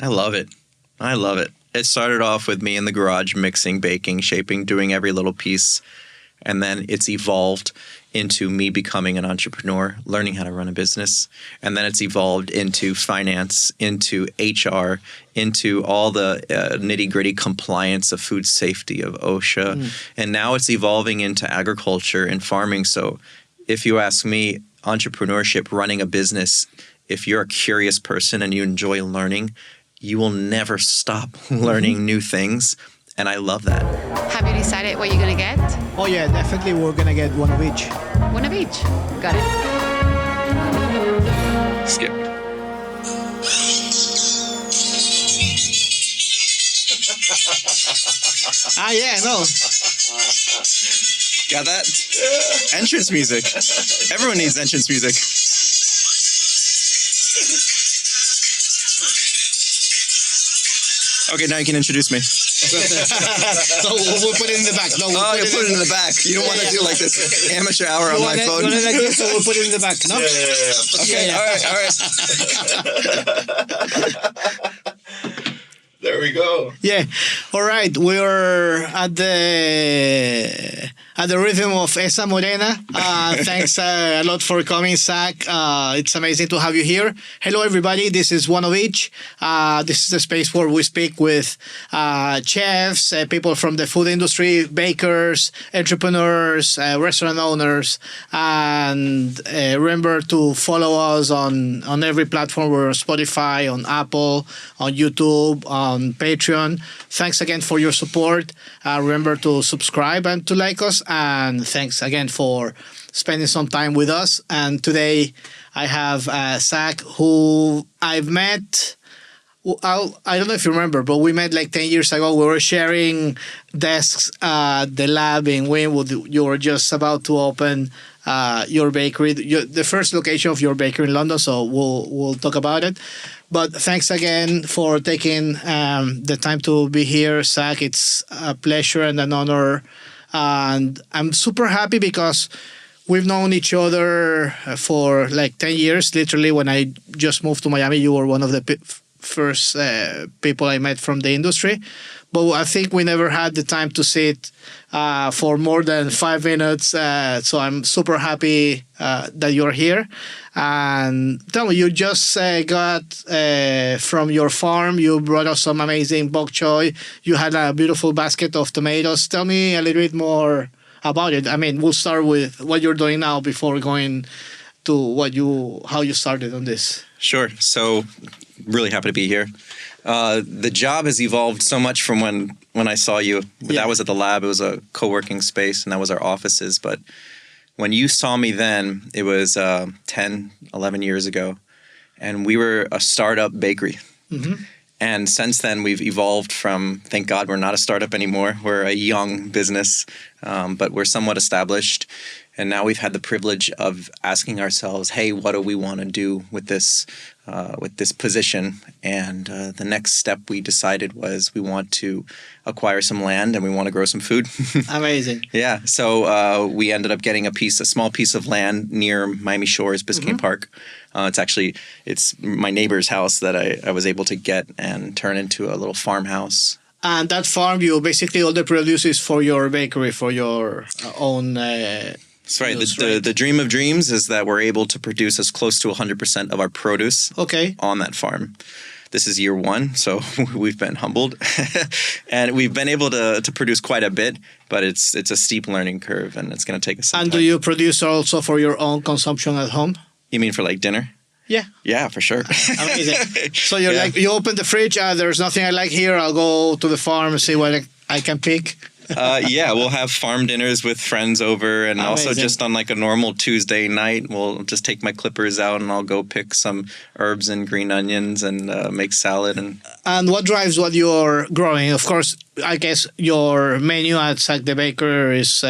I love it. I love it. It started off with me in the garage mixing, baking, shaping, doing every little piece. And then it's evolved into me becoming an entrepreneur, learning how to run a business. And then it's evolved into finance, into HR, into all the nitty-gritty compliance of food safety, of OSHA. And now it's evolving into agriculture and farming. So if you ask me, entrepreneurship, running a business, if you're a curious person and you enjoy learning, you will never stop learning new things. And I love that. Have you decided what you're going to get? Oh yeah, definitely we're gonna get one of each. One of each. Got it. Skip. Yeah, no. Got that? Entrance music. Everyone needs entrance music. Okay, now you can introduce me. So we'll put it in the back. No, we'll you put it in the back. You don't want to do like this amateur hour on my phone. Like this, so we'll put it in the back. No? Yeah. Okay, all right. There we go. Yeah. All right. We're at the rhythm of Esa Morena. Thanks a lot for coming, Zak. It's amazing to have you here. Hello, everybody. This is One of Each. This is the space where we speak with chefs, people from the food industry, bakers, entrepreneurs, restaurant owners. And remember to follow us on every platform. We're on Spotify, on Apple, on YouTube, on Patreon. Thanks again for your support. Remember to subscribe and to like us. And thanks again for spending some time with us. And today I have Zak, who I've met. I don't know if you remember, but we met like 10 years ago. We were sharing desks at the lab in Wynwood. You were just about to open your bakery, the first location of your bakery in London. So we'll talk about it. But thanks again for taking the time to be here, Zak. It's a pleasure and an honor. And I'm super happy because we've known each other for like 10 years. Literally, when I just moved to Miami, you were one of the first people I met from the industry. But I think we never had the time to sit for more than 5 minutes. So I'm super happy that you're here. And tell me, you just got from your farm, you brought us some amazing bok choy. You had a beautiful basket of tomatoes. Tell me a little bit more about it. I mean, we'll start with what you're doing now before going to how you started on this. Sure. So really happy to be here. The job has evolved so much from when I saw you. That was at the lab. It was a co-working space, and that was our offices. But when you saw me then, it was 10, 11 years ago, and we were a startup bakery. Mm-hmm. And since then, we've evolved from, thank God we're not a startup anymore. We're a young business, but we're somewhat established. And now we've had the privilege of asking ourselves, hey, what do we want to do with this position? And the next step we decided was we want to acquire some land and we want to grow some food. Amazing. Yeah. So we ended up getting a small piece of land near Miami Shores, Biscayne Park. It's my neighbor's house that I was able to get and turn into a little farmhouse. And that farm, you basically all the produce is for your bakery, for your own. That's right. The dream of dreams is that we're able to produce as close to 100% of our produce on that farm. This is year 1, so we've been humbled. And we've been able to produce quite a bit, but it's a steep learning curve, and it's going to take us some time. Do you produce also for your own consumption at home? You mean for like dinner? Yeah. Yeah, for sure. Amazing. So you're like, you open the fridge, there's nothing I like here, I'll go to the farm and see what I can pick. We'll have farm dinners with friends over, and also just on like a normal Tuesday night, we'll just take my clippers out and I'll go pick some herbs and green onions and make salad. And what drives what you're growing? Of course, I guess your menu at Zak the Baker is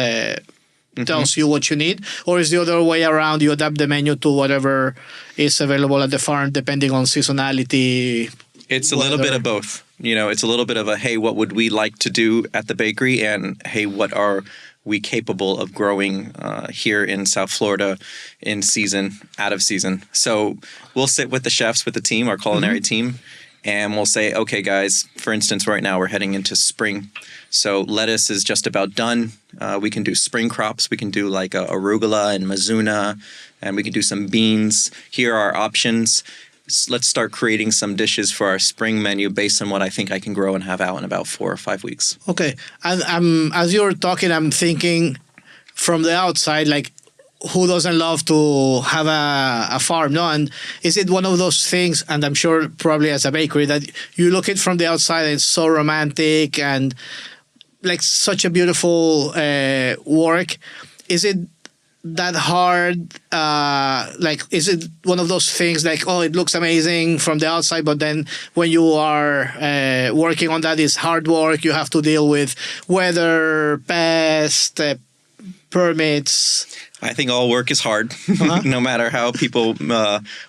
tells you what you need, or is the other way around? You adapt the menu to whatever is available at the farm, depending on seasonality. It's a little bit of both. It's a little bit of a, hey, what would we like to do at the bakery? And, hey, what are we capable of growing here in South Florida in season, out of season? So we'll sit with the chefs, with the team, our culinary team, and we'll say, okay, guys, for instance, right now we're heading into spring. So lettuce is just about done. We can do spring crops. We can do like arugula and mizuna, and we can do some beans. Here are our options. Let's start creating some dishes for our spring menu based on what I think I can grow and have out in about 4 or 5 weeks. Okay. And as you're talking, I'm thinking from the outside, like, who doesn't love to have a farm? No, and is it one of those things? And I'm sure probably as a bakery that you look at from the outside, and it's so romantic and like such a beautiful work. Is it that hard? Like, is it one of those things like, oh, it looks amazing from the outside, but then when you are working on that, is hard work. You have to deal with weather, pest, permits. I think all work is hard, no matter how people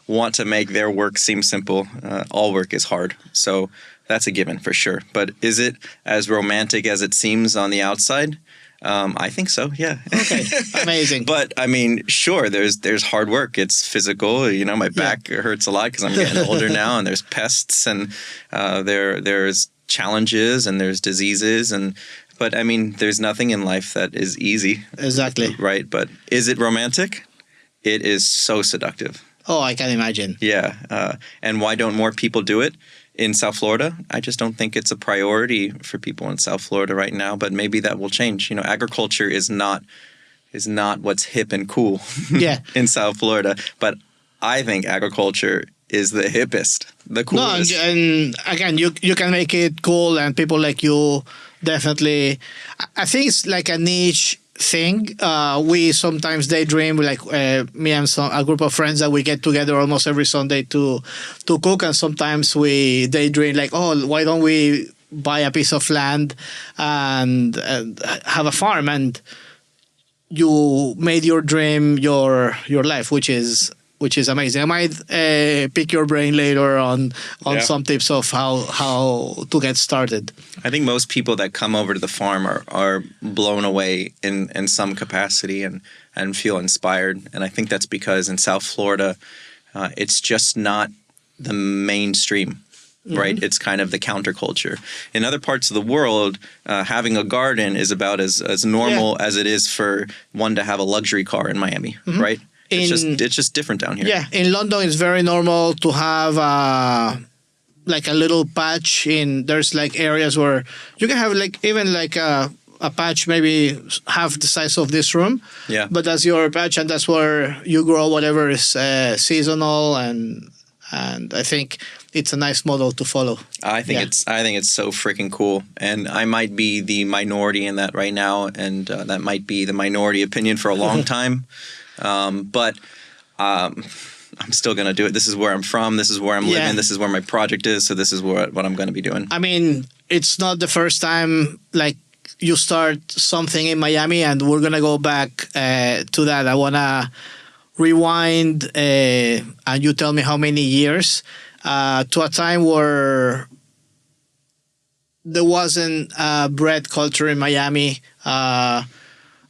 want to make their work seem simple. All work is hard. So that's a given for sure. But is it as romantic as it seems on the outside? I think so, yeah. Okay, amazing. But I mean, sure, there's hard work. It's physical. You know, my back hurts a lot because I'm getting older now, and there's pests, and there's challenges, and there's diseases, but I mean, there's nothing in life that is easy. Exactly. Right. But is it romantic? It is so seductive. Oh, I can imagine. Yeah. And why don't more people do it in South Florida? I just don't think it's a priority for people in South Florida right now, but maybe that will change. You know, agriculture is not what's hip and cool in South Florida. But I think agriculture is the hippest, the coolest. No, and again, you can make it cool, and people like you definitely. I think it's like a niche thing. We sometimes daydream, like me and a group of friends that we get together almost every Sunday to cook, and sometimes we daydream like, oh, why don't we buy a piece of land and have a farm? And you made your dream your life, which is amazing. I might pick your brain later on some tips of how to get started. I think most people that come over to the farm are blown away in some capacity and feel inspired. And I think that's because in South Florida, it's just not the mainstream, right? It's kind of the counterculture. In other parts of the world, having a garden is about as normal as it is for one to have a luxury car in Miami, right? It's just different down here. Yeah, in London, it's very normal to have like a little patch. There's like areas where you can have like even like a patch maybe half the size of this room. Yeah. But that's your patch, and that's where you grow whatever is seasonal, and I think it's a nice model to follow. I think it's so freaking cool, and I might be the minority in that right now, and that might be the minority opinion for a long time. But I'm still going to do it. This is where I'm from. This is where I'm living. This is where my project is. So this is what I'm going to be doing. I mean, it's not the first time like you start something in Miami, and we're going to go back to that. I want to rewind and you tell me how many years to a time where there wasn't a bread culture in Miami.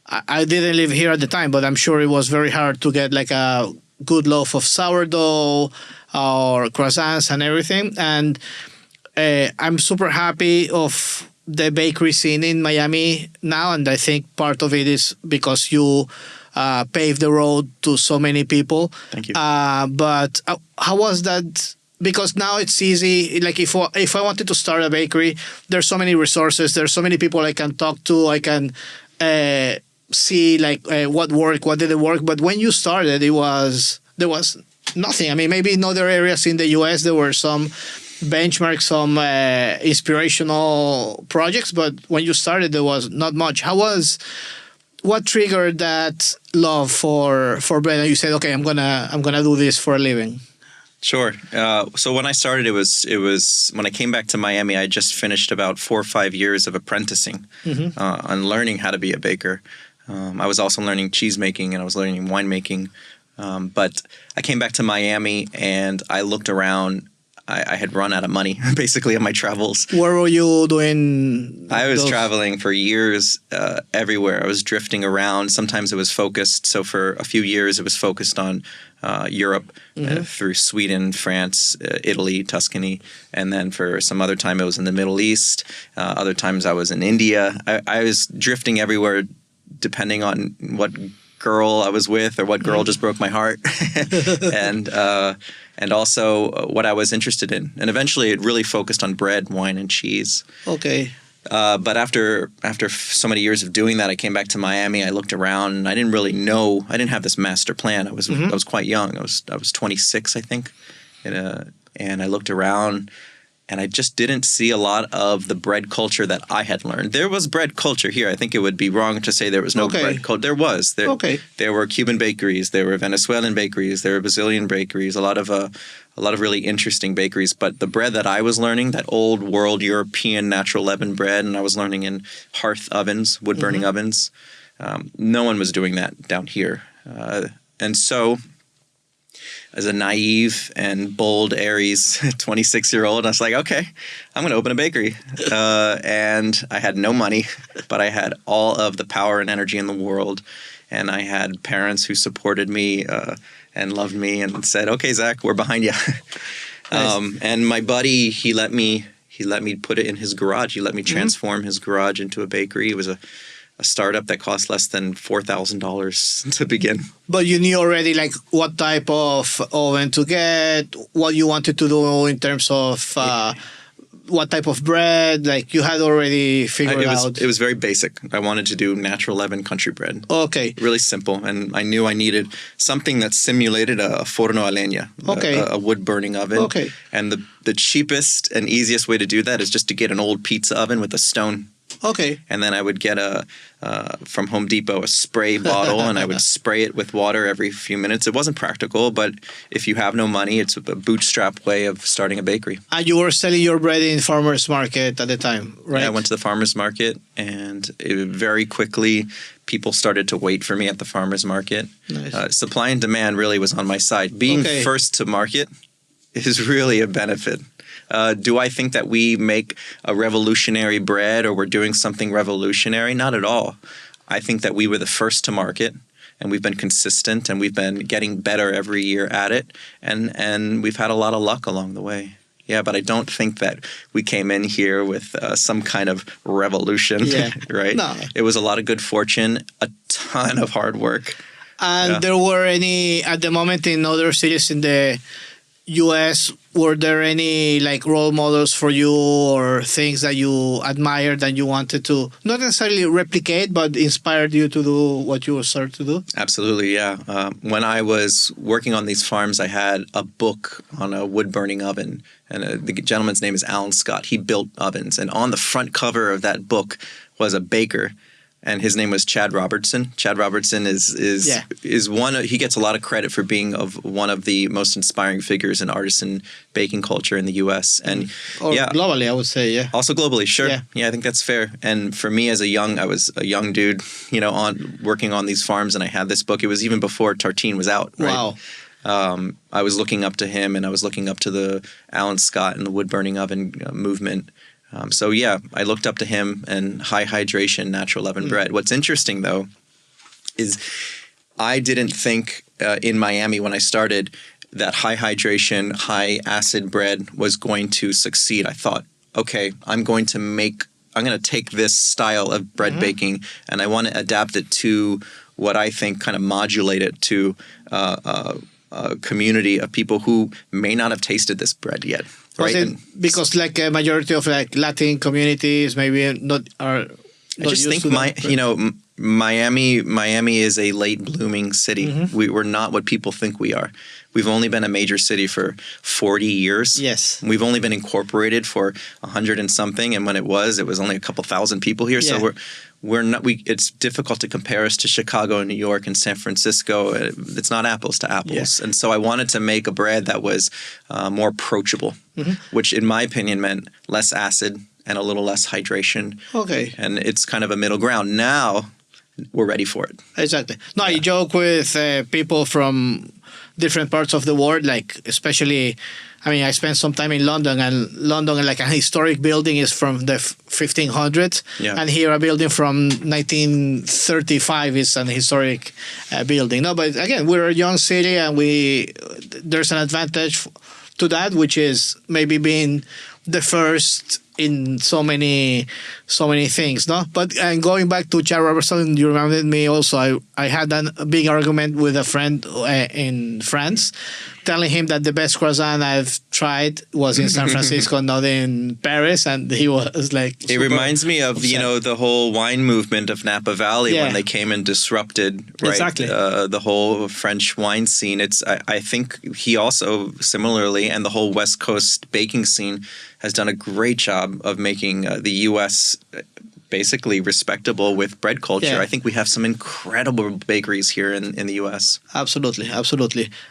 I didn't live here at the time, but I'm sure it was very hard to get like a good loaf of sourdough or croissants and everything. And I'm super happy of the bakery scene in Miami now. And I think part of it is because you paved the road to so many people. Thank you. But how was that? Because now it's easy. Like if I wanted to start a bakery, there's so many resources. There's so many people I can talk to. I can see like what worked, what didn't work. But when you started, there was nothing. I mean, maybe in other areas in the U.S. there were some benchmarks, some inspirational projects, but when you started, there was not much. What triggered that love for bread? And you said, okay, I'm gonna do this for a living. Sure. So when I started, it was when I came back to Miami. I just finished about 4 or 5 years of apprenticing on learning how to be a baker. I was also learning cheese making, and I was learning wine making. But I came back to Miami, and I looked around. I had run out of money, basically, on my travels. Where were you doing? I was traveling for years everywhere. I was drifting around. Sometimes it was focused. So for a few years, it was focused on Europe, through Sweden, France, Italy, Tuscany, and then for some other time it was in the Middle East. Other times I was in India. I was drifting everywhere depending on what girl I was with or what girl just broke my heart, and also what I was interested in. And eventually it really focused on bread, wine, and cheese. Okay. But after so many years of doing that, I came back to Miami. I looked around, and I didn't really know. I didn't have this master plan. I was quite young. I was 26, I think, and I looked around, and I just didn't see a lot of the bread culture that I had learned. There was bread culture here. I think it would be wrong to say there was no bread culture. There was. There were Cuban bakeries. There were Venezuelan bakeries. There were Brazilian bakeries. A lot of really interesting bakeries. But the bread that I was learning, that old world European natural leaven bread, and I was learning in hearth ovens, wood burning ovens. No one was doing that down here. And so, as a naive and bold Aries 26-year-old, I was like, okay, I'm going to open a bakery. And I had no money, but I had all of the power and energy in the world. And I had parents who supported me and loved me and said, okay, Zak, we're behind you. Nice. And my buddy, he let me put it in his garage. He let me transform his garage into a bakery. It was a startup that cost less than $4,000 to begin. But you knew already like what type of oven to get, what you wanted to do in terms of what type of bread, like you had already figured out. It was very basic. I wanted to do natural leaven country bread. Okay. Really simple. And I knew I needed something that simulated a forno a leña, a wood burning oven. Okay. And the cheapest and easiest way to do that is just to get an old pizza oven with a stone. Okay. And then I would get from Home Depot a spray bottle, and I would spray it with water every few minutes. It wasn't practical, but if you have no money, it's a bootstrap way of starting a bakery. And you were selling your bread in farmers market at the time, right? Yeah, I went to the farmers market, and very quickly people started to wait for me at the farmers market. Nice. Supply and demand really was on my side. Being first to market is really a benefit. Do I think that we make a revolutionary bread or we're doing something revolutionary? Not at all. I think that we were the first to market, and we've been consistent, and we've been getting better every year at it, and we've had a lot of luck along the way. Yeah, but I don't think that we came in here with some kind of revolution, right? No. It was a lot of good fortune, a ton of hard work. And there were any, at the moment in other cities in the U.S., were there any like role models for you or things that you admired that you wanted to not necessarily replicate but inspired you to do what you started to do? Absolutely, yeah. When I was working on these farms, I had a book on a wood burning oven, and the gentleman's name is Alan Scott. He built ovens, and on the front cover of that book was a baker. And his name was Chad Robertson. Chad Robertson is one. He gets a lot of credit for being one of the most inspiring figures in artisan baking culture in the U.S. and globally, I would say, yeah. Also globally, sure. Yeah, I think that's fair. And for me, I was a young dude, working on these farms, and I had this book. It was even before Tartine was out. Right? Wow. I was looking up to him, and I was looking up to the Alan Scott and the wood burning oven movement. I looked up to him and high hydration, natural leaven bread. What's interesting, though, is I didn't think in Miami when I started that high hydration, high acid bread was going to succeed. I thought, okay, I'm going to take this style of bread baking, and I want to adapt it to what I think kind of modulate it to a community of people who may not have tasted this bread yet. Right? Because like a majority of like Latin communities maybe not are. I just think Miami is a late blooming city. We're not what people think we are. We've only been a major city for 40 years. Yes. We've only been incorporated for 100 and something, and when it was only a couple thousand people here. Yeah. So we're not. It's difficult to compare us to Chicago and New York and San Francisco. It's not apples to apples. Yeah. And so I wanted to make a bread that was more approachable, which in my opinion meant less acid and a little less hydration. Okay. And it's kind of a middle ground. Now we're ready for it. Exactly. No, I joke with people from different parts of the world, like especially, I mean, I spent some time in London, and London, like a historic building, is from the 1500s, and here a building from 1935 is an historic building. No, but again, we're a young city, and there's an advantage to that, which is maybe being the first in so many things, no? But and going back to Chad Robertson, you reminded me also. I had a big argument with a friend in France, telling him that the best croissant I've tried was in San Francisco, not in Paris, and he was like. It reminds me of upset. The whole wine movement of Napa Valley when they came and disrupted the whole French wine scene. I think he also similarly, and the whole West Coast baking scene has done a great job of making the U.S. basically respectable with bread culture. Yeah. I think we have some incredible bakeries here in the U.S. Absolutely.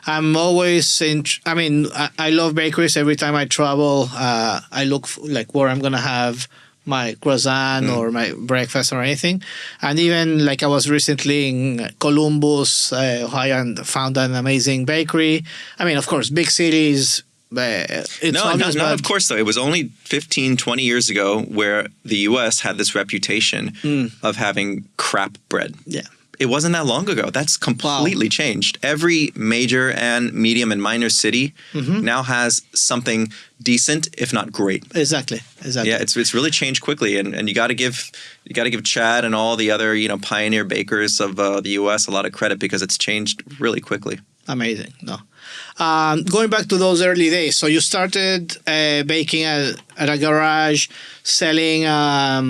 I'm always I love bakeries. Every time I travel, I look like where I'm gonna have my croissant or my breakfast or anything. And even like I was recently in Columbus, Ohio, and found an amazing bakery. I mean, of course, big cities. It's obvious, no, of course, though. It was only 15, 20 years ago where the U.S. had this reputation of having crap bread. Yeah. It wasn't that long ago. That's completely changed. Every major and medium and minor city now has something decent, if not great. Exactly. Yeah, it's really changed quickly, and you got to give Chad and all the other pioneer bakers of the U.S. a lot of credit because it's changed really quickly. Amazing. No. Going back to those early days, so you started baking at a garage, selling at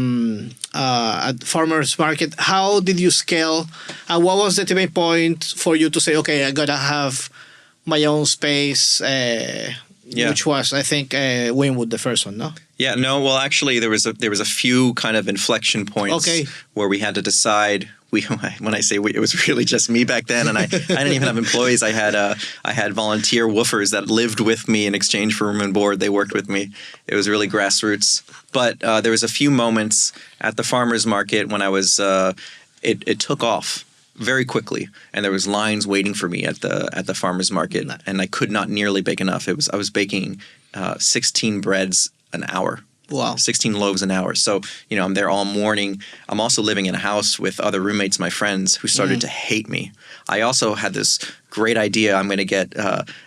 farmers market. How did you scale? And what was the tipping point for you to say, okay, I gotta have my own space? Which was, I think, Wynwood, the first one, no? Yeah, no. Well, actually, there was a few kind of inflection points where we had to decide. When I say we, it was really just me back then, and I didn't even have employees. I had volunteer woofers that lived with me in exchange for room and board. They worked with me. It was really grassroots. But there was a few moments at the farmers market when I was. It took off very quickly, and there was lines waiting for me at the farmers market, and I could not nearly bake enough. I was baking 16 breads an hour. Wow. 16 loaves an hour. So, I'm there all morning. I'm also living in a house with other roommates, my friends, who started to hate me. I also had this great idea. I'm going to get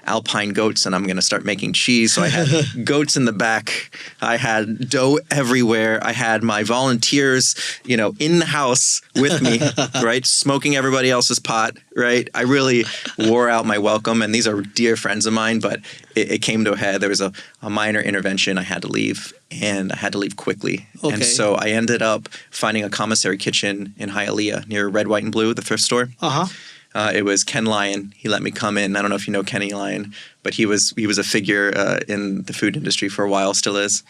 alpine goats and I'm going to start making cheese. So I had goats in the back. I had dough everywhere. I had my volunteers, in the house with me, right? Smoking everybody else's pot, right? I really wore out my welcome. And these are dear friends of mine, but it came to a head. There was a minor intervention. I had to leave, and I had to leave quickly. Okay. And so I ended up finding a commissary kitchen in Hialeah near Red, White, and Blue, the thrift store. Uh-huh. It was Ken Lyon. He let me come in. I don't know if you know Kenny Lyon, but he was a figure in the food industry for a while, still is.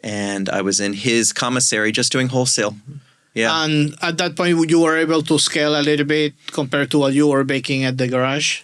And I was in his commissary just doing wholesale. Yeah. And at that point, you were able to scale a little bit compared to what you were baking at the garage?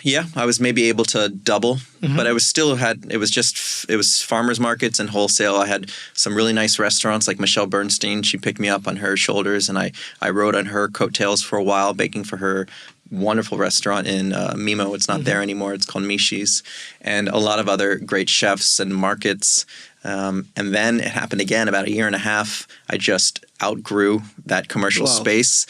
Yeah, I was maybe able to double, but I was still it was farmers markets and wholesale. I had some really nice restaurants like Michelle Bernstein. She picked me up on her shoulders, and I rode on her coattails for a while, baking for her wonderful restaurant in Mimo. It's not there anymore. It's called Mishi's, and a lot of other great chefs and markets. And then it happened again about a year and a half. I just outgrew that commercial space.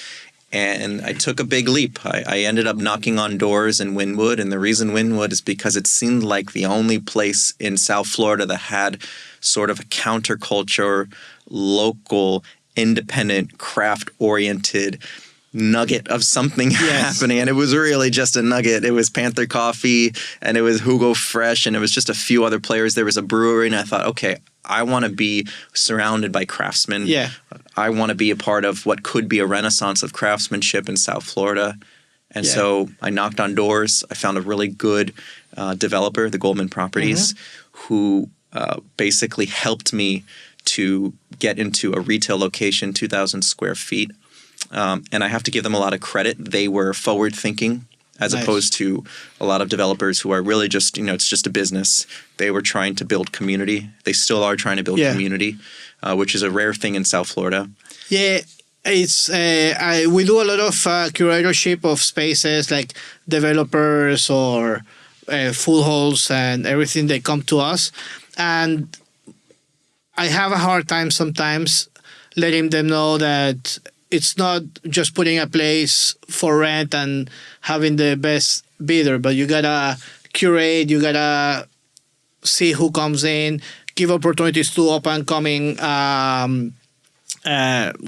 And I took a big leap. I ended up knocking on doors in Wynwood. And the reason Wynwood is because it seemed like the only place in South Florida that had sort of a counterculture, local, independent, craft-oriented nugget of something happening. And it was really just a nugget. It was Panther Coffee, and it was Hugo Fresh, and it was just a few other players. There was a brewery, and I thought, okay, I want to be surrounded by craftsmen. Yeah. I want to be a part of what could be a renaissance of craftsmanship in South Florida. And so I knocked on doors. I found a really good developer, the Goldman Properties, who basically helped me to get into a retail location, 2,000 square feet. And I have to give them a lot of credit. They were forward-thinking as opposed to a lot of developers who are really just, it's just a business. They were trying to build community. They still are trying to build community, which is a rare thing in South Florida. Yeah. it's we do a lot of curatorship of spaces like developers or food halls and everything. They come to us, and I have a hard time sometimes letting them know that it's not just putting a place for rent and having the best bidder, but you gotta curate, you gotta see who comes in, give opportunities to up and coming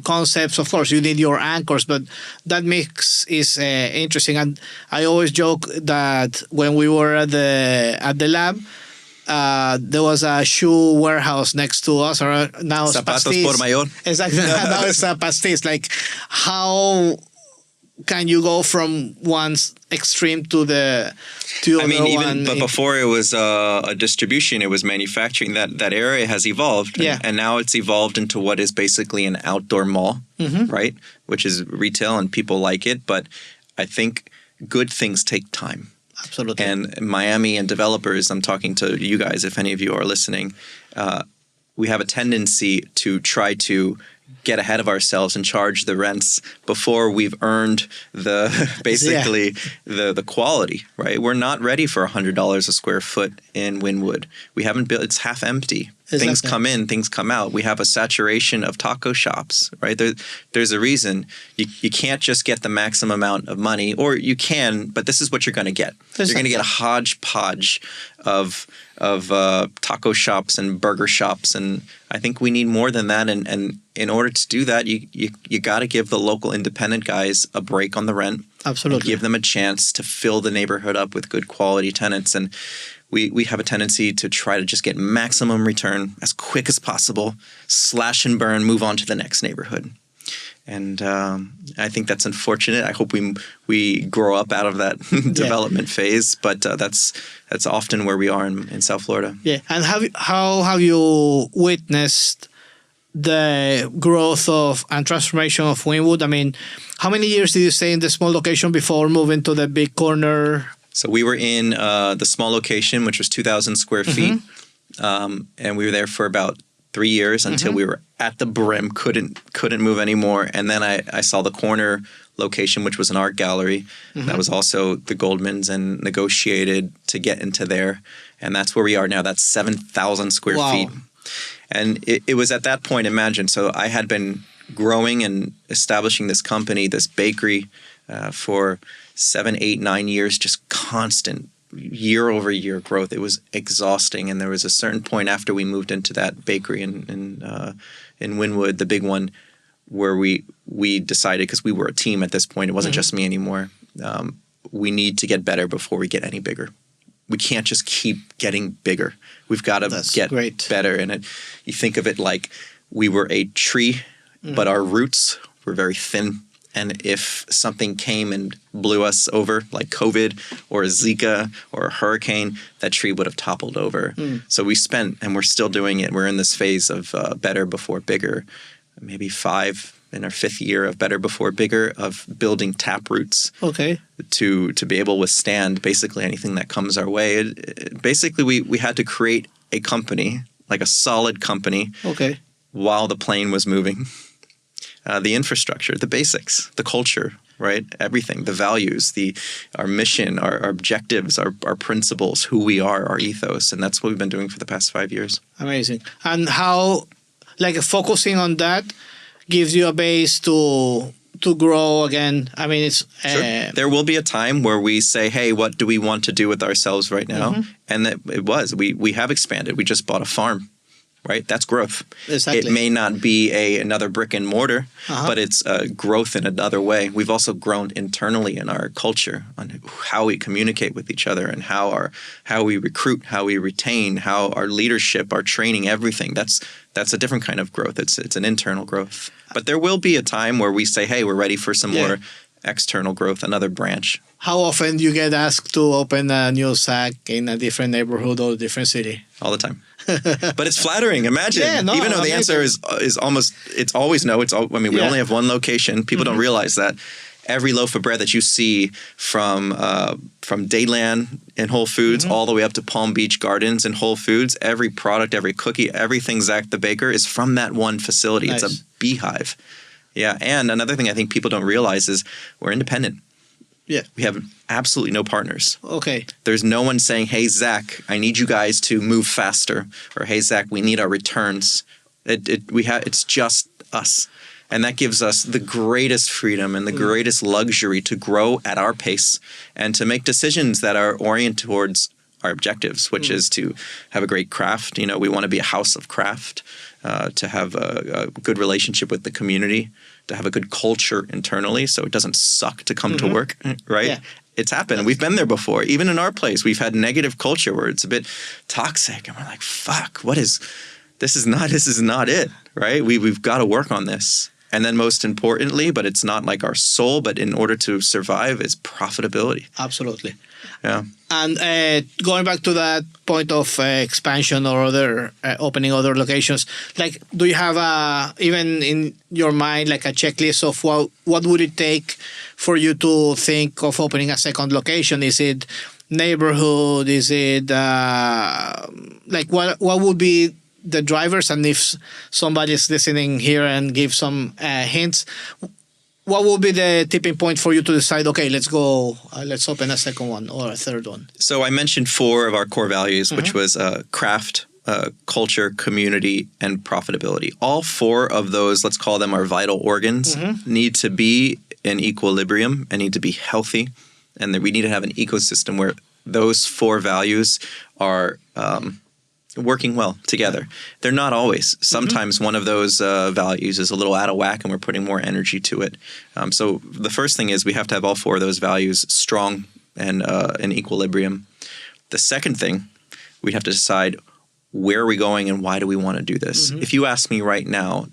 concepts. Of course, you need your anchors, but that mix is interesting. And I always joke that when we were at the lab, there was a shoe warehouse next to us, or now it's Zapatos pastis. por mayor. Exactly. Now it's a pastis. Like, how can you go from one extreme to the I mean, other even one? but before it was a distribution, it was manufacturing. That area has evolved, Yeah. and now it's evolved into what is basically an outdoor mall, right? Which is retail, and people like it. But I think good things take time. Absolutely. And Miami and developers, I'm talking to you guys, if any of you are listening, we have a tendency to try to get ahead of ourselves and charge the rents before we've earned the the quality, right? We're not ready for $100 a square foot in Wynwood. We haven't built, it's half empty. Exactly. Things come in, things come out. We have a saturation of taco shops, right? There's a reason. You can't just get the maximum amount of money, or you can, but this is what you're going to get. Exactly. You're going to get a hodgepodge of taco shops and burger shops, and I think we need more than that. And in order to do that, you got to give the local independent guys a break on the rent. Absolutely. Give them a chance to fill the neighborhood up with good quality tenants. And we have a tendency to try to just get maximum return as quick as possible, slash and burn, move on to the next neighborhood. And I think that's unfortunate. I hope we grow up out of that development phase, but that's often where we are in South Florida. Yeah. And how have you witnessed the growth of and transformation of Wynwood? I mean, how many years did you stay in the small location before moving to the big corner? So we were in the small location, which was 2,000 square feet, and we were there for about 3 years until we were at the brim, couldn't move anymore. And then I saw the corner location, which was an art gallery. That was also the Goldmans, and negotiated to get into there. And that's where we are now. That's 7,000 square feet. And it was at that point, imagine, so I had been growing and establishing this company, this bakery, for 7, 8, 9 years, just constant year over year growth. It was exhausting. And there was a certain point after we moved into that bakery in Wynwood, the big one, where we decided, because we were a team at this point, it wasn't just me anymore, we need to get better before we get any bigger. We can't just keep getting bigger. We've got to get better. And you think of it like we were a tree, but our roots were very thin. And if something came and blew us over, like COVID or a Zika or a hurricane, that tree would have toppled over. So we spent, and we're still doing it, we're in this phase of better before bigger, maybe 5 in our 5th year of better before bigger, of building tap roots to be able to withstand basically anything that comes our way. Basically, we had to create a company, like a solid company, while the plane was moving. The infrastructure, the basics, the culture, right? Everything, the values, our mission, our objectives, our principles, who we are, our ethos. And that's what we've been doing for the past 5 years. Amazing. And how, like, focusing on that gives you a base to grow again. I mean, it's... Sure. There will be a time where we say, hey, what do we want to do with ourselves right now? And we have expanded. We just bought a farm. Right, that's growth. Exactly. It may not be another brick and mortar, but it's growth in another way. We've also grown internally in our culture on how we communicate with each other and how we recruit, how we retain, how our leadership, our training, everything. That's a different kind of growth. It's an internal growth. But there will be a time where we say, hey, we're ready for some more external growth, another branch. How often do you get asked to open a new Zak in a different neighborhood or a different city? All the time. But it's flattering. Imagine, even though the answer is almost, it's always no. We only have one location. People don't realize that. Every loaf of bread that you see from Dayland in Whole Foods all the way up to Palm Beach Gardens in Whole Foods, every product, every cookie, everything Zak the Baker is from that one facility. Nice. It's a beehive. Yeah, and another thing I think people don't realize is we're independent. Yeah. We have absolutely no partners. Okay. There's no one saying, hey, Zak, I need you guys to move faster. Or, hey, Zak, we need our returns. It's just us. And that gives us the greatest freedom and the greatest luxury to grow at our pace and to make decisions that are oriented towards our objectives, which is to have a great craft. You know, we want to be a house of craft, to have a good relationship with the community, to have a good culture internally so it doesn't suck to come to work, right? Yeah. It's happened. We've been there before. Even in our place, we've had negative culture where it's a bit toxic and we're like, fuck, this is not it, right? We've got to work on this. And then most importantly, but it's not like our soul, but in order to survive, is profitability. Absolutely. Yeah. And going back to that point of expansion or opening other locations, like, do you have even in your mind like a checklist of what would it take for you to think of opening a second location? Is it neighborhood? Is it like what would be the drivers? And if somebody's listening here and give some hints, what would be the tipping point for you to decide, okay, let's go, let's open a second one or a third one? So I mentioned 4 of our core values, which was craft, culture, community, and profitability. All 4 of those, let's call them our vital organs, need to be in equilibrium and need to be healthy. And that we need to have an ecosystem where those 4 values are working well together. They're not always. Sometimes one of those values is a little out of whack and we're putting more energy to it. So the first thing is we have to have all 4 of those values strong and in equilibrium. The second thing, we have to decide where are we going and why do we want to do this? If you ask me right now,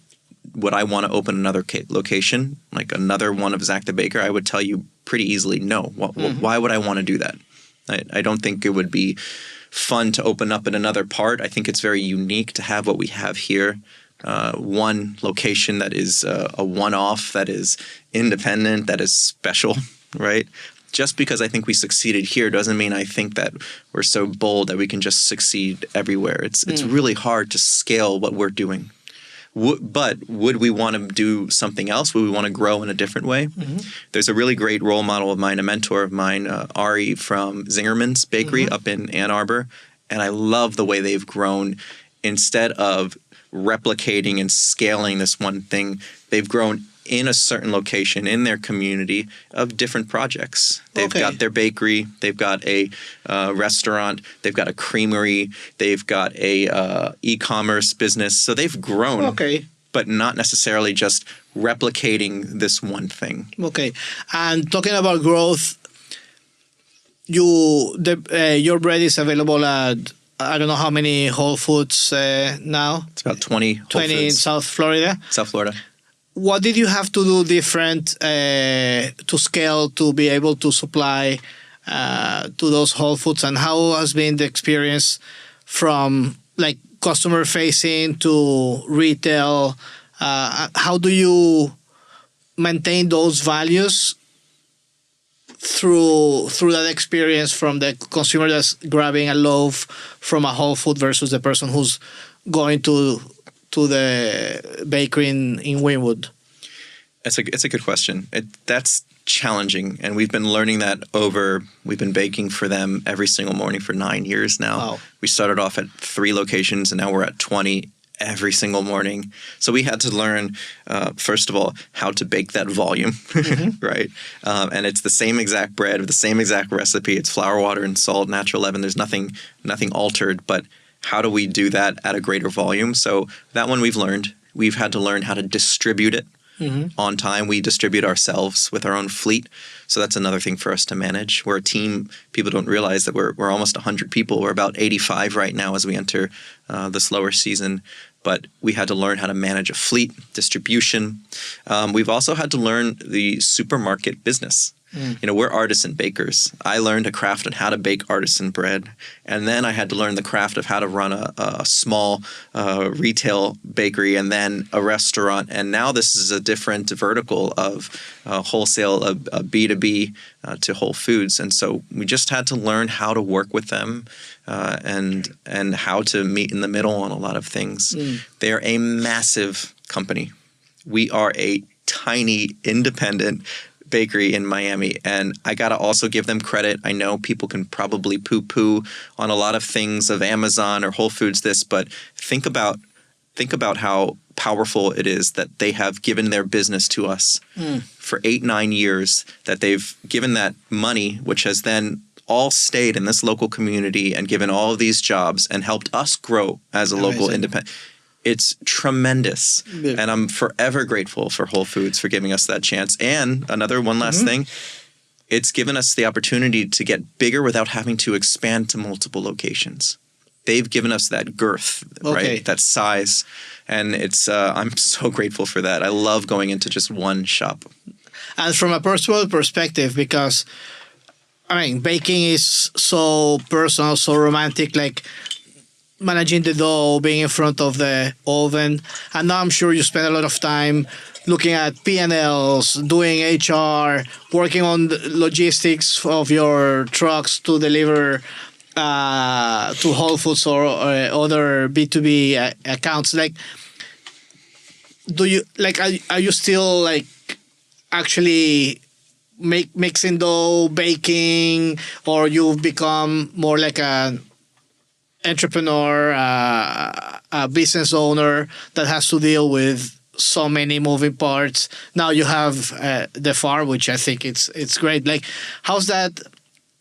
would I want to open another location, like another one of Zak the Baker? I would tell you pretty easily, no. Why would I want to do that? I don't think it would be fun to open up in another part. I think it's very unique to have what we have here. One location that is a one-off, that is independent, that is special, right? Just because I think we succeeded here doesn't mean I think that we're so bold that we can just succeed everywhere. It's really hard to scale what we're doing. But would we want to do something else? Would we want to grow in a different way? There's a really great role model of mine, a mentor of mine, Ari from Zingerman's Bakery up in Ann Arbor. And I love the way they've grown. Instead of replicating and scaling this one thing, they've grown in a certain location in their community of different projects. They've got their bakery, they've got a restaurant, they've got a creamery, they've got a e-commerce business. So they've grown, but not necessarily just replicating this one thing. Okay. And talking about growth, your bread is available at, I don't know how many Whole Foods now? It's about 20 Whole 20 Foods. In South Florida? South Florida. What did you have to do different to scale to be able to supply to those Whole Foods? And how has been the experience from like customer facing to retail? How do you maintain those values through that experience from the consumer that's grabbing a loaf from a Whole Food versus the person who's going to the bakery in Wynwood? It's a good question. That's challenging, and we've been learning that we've been baking for them every single morning for 9 years now. Wow. We started off at 3 locations, and now we're at 20 every single morning. So we had to learn, first of all, how to bake that volume, right? And it's the same exact bread with the same exact recipe. It's flour, water, and salt, natural leaven. There's nothing altered, but how do we do that at a greater volume? So that one we've learned. We've had to learn how to distribute it on time. We distribute ourselves with our own fleet. So that's another thing for us to manage. We're a team. People don't realize that we're almost 100 people. We're about 85 right now as we enter the slower season. But we had to learn how to manage a fleet, distribution. We've also had to learn the supermarket business. You know, we're artisan bakers. I learned a craft on how to bake artisan bread. And then I had to learn the craft of how to run a small retail bakery and then a restaurant. And now this is a different vertical of wholesale, of B2B to Whole Foods. And so we just had to learn how to work with them and how to meet in the middle on a lot of things. They're a massive company. We are a tiny independent bakery in Miami. And I got to also give them credit. I know people can probably poo-poo on a lot of things of Amazon or Whole Foods but think about how powerful it is that they have given their business to us for 8-9 years, that they've given that money, which has then all stayed in this local community and given all of these jobs and helped us grow as a local independent. It's tremendous. Yeah. And I'm forever grateful for Whole Foods for giving us that chance. And one last thing, it's given us the opportunity to get bigger without having to expand to multiple locations. They've given us that girth, right? That size. And it's I'm so grateful for that. I love going into just one shop. And from a personal perspective, because, I mean, baking is so personal, so romantic, like managing the dough, being in front of the oven. And now I'm sure you spend a lot of time looking at P&Ls, doing HR, working on the logistics of your trucks to deliver to Whole Foods or other B2B accounts. Like, do you, like, are you still, like, actually mixing dough, baking, or you've become more like an entrepreneur, a business owner that has to deal with so many moving parts? Now you have the farm, which I think it's great. Like, how's that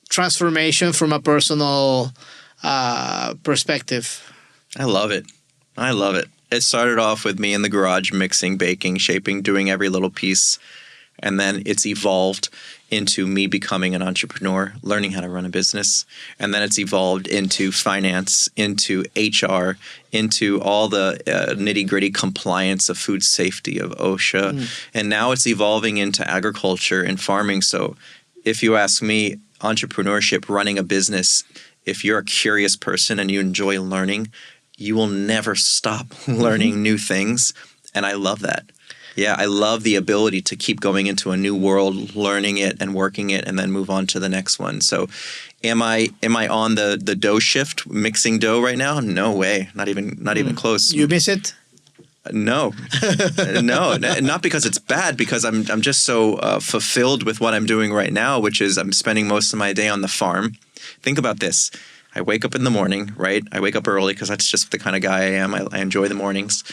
transformation from a personal perspective? I love it. It started off with me in the garage mixing, baking, shaping, doing every little piece. And then it's evolved into me becoming an entrepreneur, learning how to run a business. And then it's evolved into finance, into HR, into all the nitty-gritty compliance of food safety, of OSHA. And now it's evolving into agriculture and farming. So if you ask me, entrepreneurship, running a business, if you're a curious person and you enjoy learning, you will never stop learning new things. And I love that. Yeah, I love the ability to keep going into a new world, learning it and working it, and then move on to the next one. So am I on the dough shift, mixing dough right now? No way. Not even close. You miss it? No, not because it's bad, because I'm just so fulfilled with what I'm doing right now, which is I'm spending most of my day on the farm. Think about this. I wake up in the morning, right? I wake up early because that's just the kind of guy I am. I enjoy the mornings.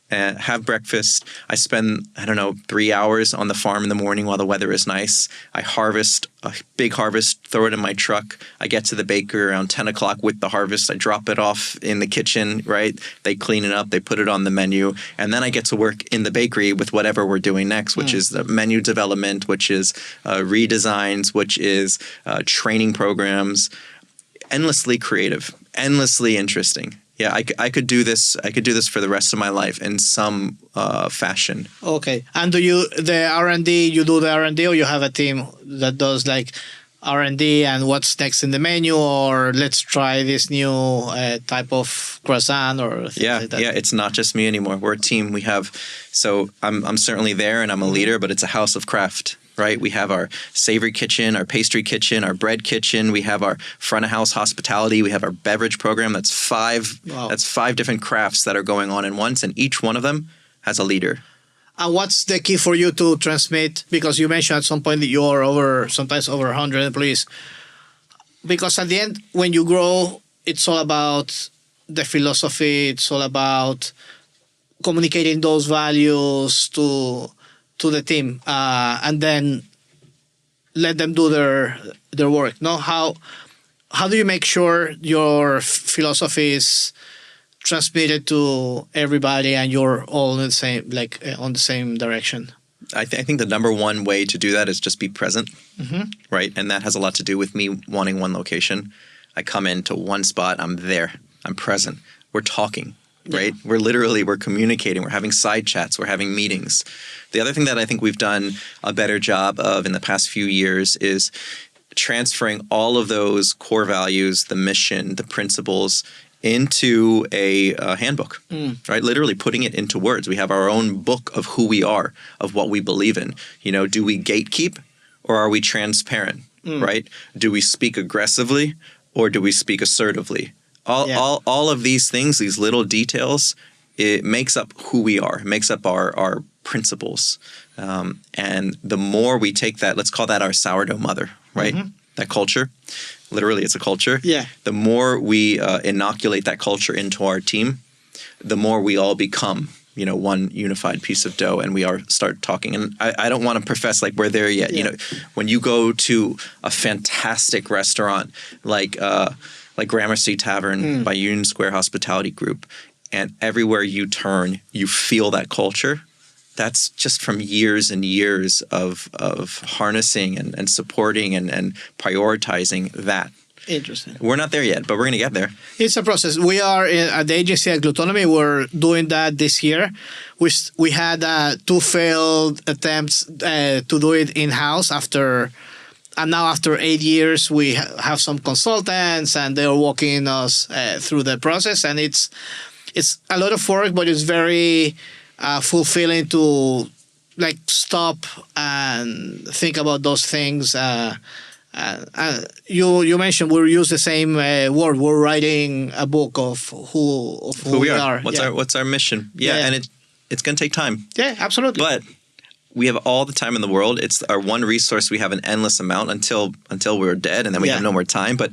Have breakfast. I spend, 3 hours on the farm in the morning while the weather is nice. I harvest a big harvest, throw it in my truck. I get to the baker around 10 o'clock with the harvest. I drop it off in the kitchen, right? They clean it up. They put it on the menu. And then I get to work in the bakery with whatever we're doing next, which is the menu development, which is redesigns, which is training programs. Endlessly creative, endlessly interesting. Yeah, I could do this. I could do this for the rest of my life in some fashion. Okay. And do you the R&D? You do the R&D, or you have a team that does like R&D and what's next in the menu, or let's try this new type of croissant or things like that? Yeah. It's not just me anymore. We're a team. We have. So I'm certainly there, and I'm a leader, but it's a house of craft. Right, we have our savory kitchen, our pastry kitchen, our bread kitchen. We have our front of house hospitality. We have our beverage program. That's five. Wow. That's 5 different crafts that are going on in once, and each one of them has a leader. And what's the key for you to transmit? Because you mentioned at some point that you are sometimes over 100 employees. Because at the end, when you grow, it's all about the philosophy. It's all about communicating those values to the team, and then let them do their work. No, how do you make sure your philosophy is transmitted to everybody and you're all in the same, on the same direction? I think the number one way to do that is just be present, right? And that has a lot to do with me wanting one location. I come into one spot, I'm there, I'm present, we're talking. Right? Yeah. We're communicating. We're having side chats. We're having meetings. The other thing that I think we've done a better job of in the past few years is transferring all of those core values, the mission, the principles, into a handbook, right? Literally putting it into words. We have our own book of who we are, of what we believe in. Do we gatekeep or are we transparent, right? Do we speak aggressively or do we speak assertively? All of these things, these little details, it makes up who we are. It makes up our principles. And the more we take that, let's call that our sourdough mother, right? That culture. Literally, it's a culture. Yeah. The more we inoculate that culture into our team, the more we all become, one unified piece of dough, and we start talking. And I don't want to profess like we're there yet. Yeah. When you go to a fantastic restaurant like Gramercy Tavern by Union Square Hospitality Group, and everywhere you turn, you feel that culture. That's just from years and years of harnessing and supporting and prioritizing that. Interesting. We're not there yet, but we're going to get there. It's a process. We are at the agency at Glutonomy. We're doing that this year. We had 2 failed attempts to do it in-house and now after 8 years, we have some consultants and they're walking us through the process. And it's a lot of work, but it's very fulfilling to stop and think about those things. You mentioned we use the same word. We're writing a book of who we are. What's our mission? Yeah. And it's going to take time. Yeah, absolutely. But we have all the time in the world. It's our one resource. We have an endless amount until we're dead, and then we have no more time. But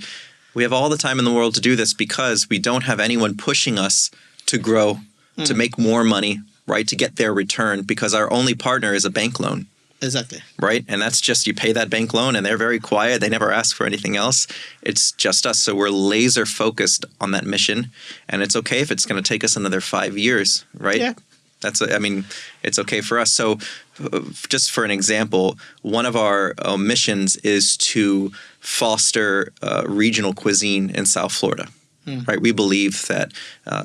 we have all the time in the world to do this because we don't have anyone pushing us to grow, to make more money, right? To get their return, because our only partner is a bank loan. Exactly. Right? And that's just, you pay that bank loan and they're very quiet. They never ask for anything else. It's just us. So we're laser focused on that mission. And it's okay if it's going to take us another 5 years, right? Yeah. It's okay for us. So just for an example, one of our missions is to foster regional cuisine in South Florida. Right? We believe that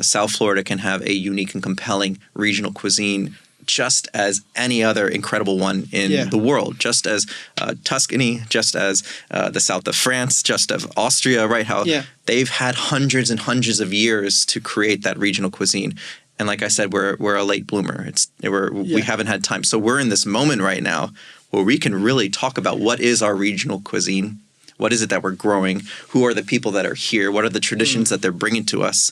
South Florida can have a unique and compelling regional cuisine just as any other incredible one in the world, just as Tuscany, just as the south of France, just as Austria, right? How they've had hundreds and hundreds of years to create that regional cuisine. And like I said, we're a late bloomer. We haven't had time. So we're in this moment right now where we can really talk about what is our regional cuisine. What is it that we're growing? Who are the people that are here? What are the traditions that they're bringing to us?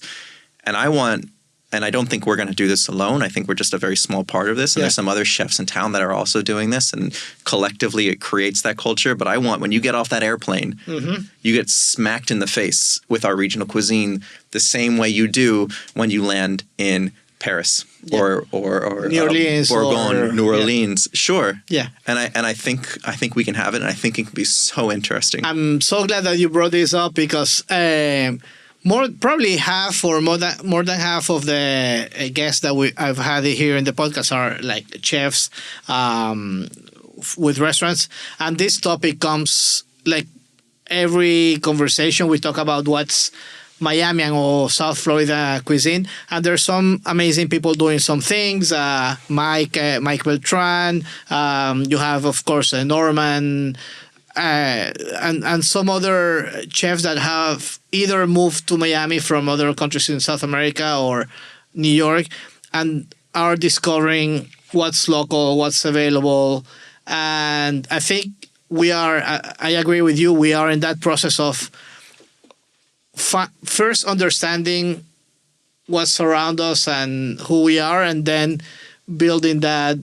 And I don't think we're going to do this alone. I think we're just a very small part of this. And there's some other chefs in town that are also doing this. And collectively, it creates that culture. But I want, when you get off that airplane, you get smacked in the face with our regional cuisine the same way you do when you land in Paris or New Orleans, Bourgogne, New Orleans. Sure. Yeah. And I think we can have it. And I think it can be so interesting. I'm so glad that you brought this up because probably half or more than half of the guests that I've had here in the podcast are like chefs with restaurants, and this topic comes like every conversation. We talk about what's Miami or South Florida cuisine, and there's some amazing people doing some things. Mike Beltran. You have, of course, Norman. And some other chefs that have either moved to Miami from other countries in South America or New York and are discovering what's local, what's available. And I think I agree with you, we are in that process of first understanding what's around us and who we are, and then building that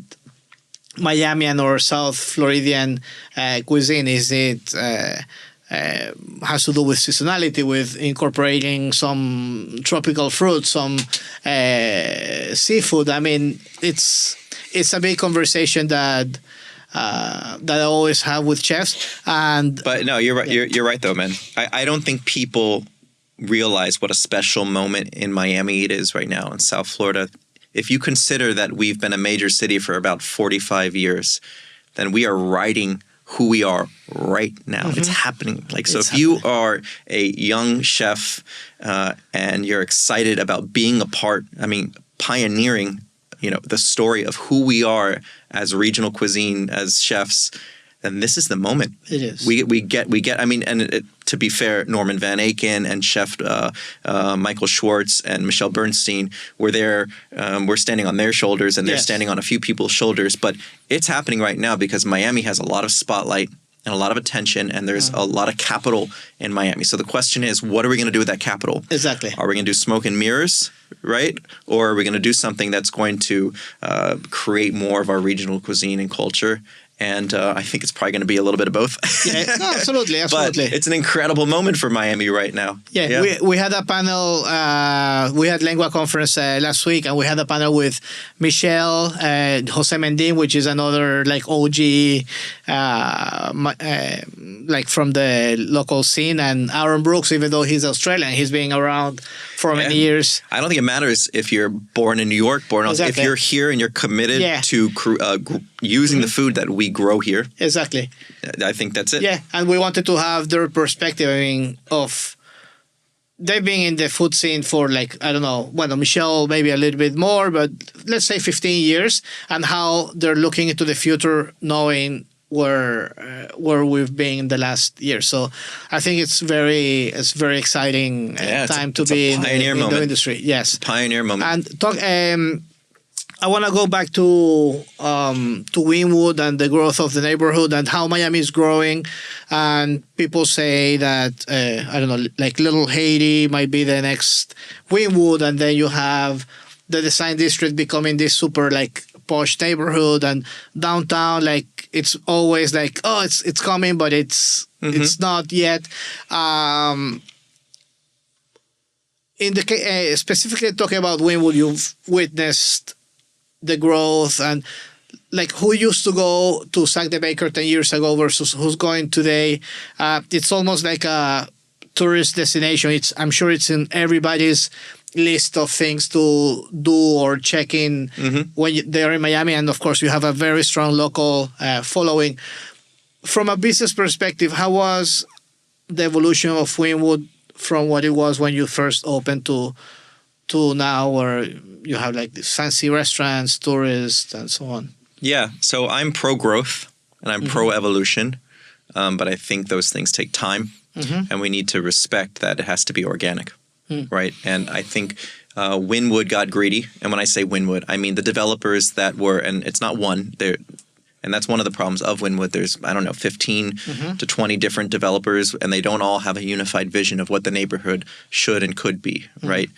Miamian or South Floridian cuisine. Is it has to do with seasonality, with incorporating some tropical fruits, some seafood. I mean, it's a big conversation that I always have with chefs. But no, you're right. You're right though, man. I don't think people realize what a special moment in Miami it is right now in South Florida. If you consider that we've been a major city for about 45 years, then we are writing who we are right now. It's happening. If you are a young chef and you're excited about being a part, pioneering, the story of who we are as regional cuisine, as chefs, then this is the moment. It is. We get. To be fair, Norman Van Aken and Chef Michael Schwartz and Michelle Bernstein were there. We're standing on their shoulders, and they're standing on a few people's shoulders. But it's happening right now because Miami has a lot of spotlight. and a lot of attention, and there's a lot of capital in Miami. So the question is, what are we going to do with that capital? Exactly. Are we going to do smoke and mirrors, right? Or are we going to do something that's going to create more of our regional cuisine and culture? And I think it's probably going to be a little bit of both. Yeah, no, absolutely. But it's an incredible moment for Miami right now. Yeah. We had a panel, we had Lengua Conference last week, and we had a panel with Michelle, Jose Mendin, which is another like OG, like from the local scene, and Aaron Brooks, even though he's Australian, he's been around for many years. I don't think it matters if you're born in New York, if you're here and you're committed to using the food that we grow here. Exactly. I think that's it. Yeah, and we wanted to have their perspective, of they've been in the food scene for like, I don't know, well, Michelle maybe a little bit more, but let's say 15 years, and how they're looking into the future knowing where we've been in the last year. So I think it's very exciting time to be in the industry. Yes. Pioneer moment. And talk, I want to go back to Wynwood and the growth of the neighborhood and how Miami is growing. And people say that, I don't know, like Little Haiti might be the next Wynwood. And then you have the design district becoming this super like posh neighborhood, and downtown, like it's always like, oh, it's coming, but it's not yet. In the specifically talking about Wynwood, you've witnessed the growth, and like who used to go to Zak the Baker 10 years ago versus who's going today. It's almost like a tourist destination. I'm sure it's in everybody's list of things to do or check in when they're in Miami. And of course, you have a very strong local following. From a business perspective, how was the evolution of Wynwood from what it was when you first opened to now, where you have like these fancy restaurants, tourists, and so on? Yeah, so I'm pro-growth and I'm pro-evolution, but I think those things take time, and we need to respect that it has to be organic, right? And I think Wynwood got greedy, and when I say Wynwood, I mean the developers that were, and it's not one, and that's one of the problems of Wynwood. There's, 15 to 20 different developers, and they don't all have a unified vision of what the neighborhood should and could be, right?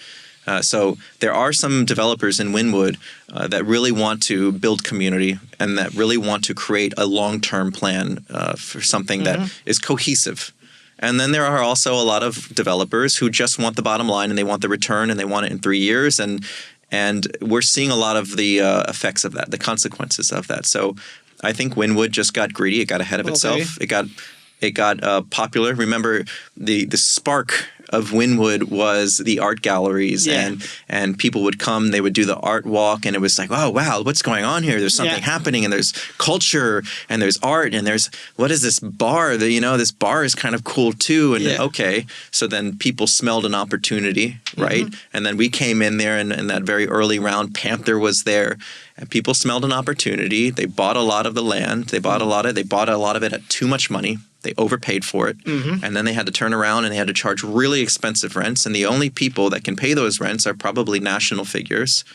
So there are some developers in Wynwood that really want to build community and that really want to create a long-term plan for something that is cohesive. And then there are also a lot of developers who just want the bottom line and they want the return and they want it in 3 years. And we're seeing a lot of the effects of that, the consequences of that. So I think Wynwood just got greedy. It got ahead of itself. It got popular. Remember, the spark of Wynwood was the art galleries, and people would come, they would do the art walk, and it was like, oh, wow, what's going on here? There's something happening, and there's culture, and there's art, and there's, what is this bar? This bar is kind of cool too. And okay, so then people smelled an opportunity, right? And then we came in there, and in that very early round, Panther was there, and people smelled an opportunity. They bought a lot of the land. They bought a lot of it at too much money. They overpaid for it, and then they had to turn around and they had to charge really expensive rents. And the only people that can pay those rents are probably national figures,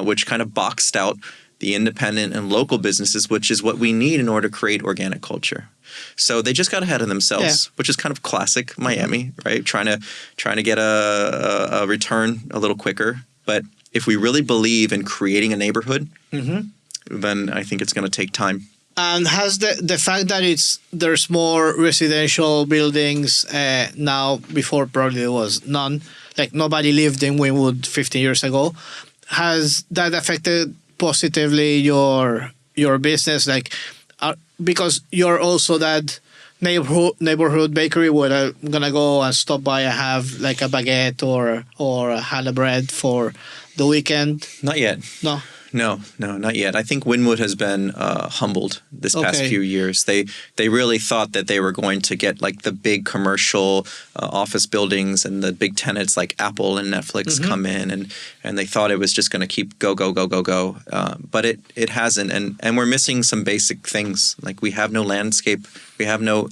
which kind of boxed out the independent and local businesses, which is what we need in order to create organic culture. So they just got ahead of themselves, which is kind of classic Miami, right? Trying to get a return a little quicker. But if we really believe in creating a neighborhood, then I think it's going to take time. And has the fact that there's more residential buildings now, before probably there was none, like nobody lived in Wynwood 15 years ago, has that affected positively your business? Like, because you're also that neighborhood bakery where I'm gonna go and stop by and have like a baguette or a challah bread for the weekend? Not yet. No, not yet. I think Wynwood has been humbled this past few years. They really thought that they were going to get like the big commercial office buildings and the big tenants like Apple and Netflix come in, and they thought it was just going to keep go. But it hasn't, and we're missing some basic things. Like we have no landscape. We have no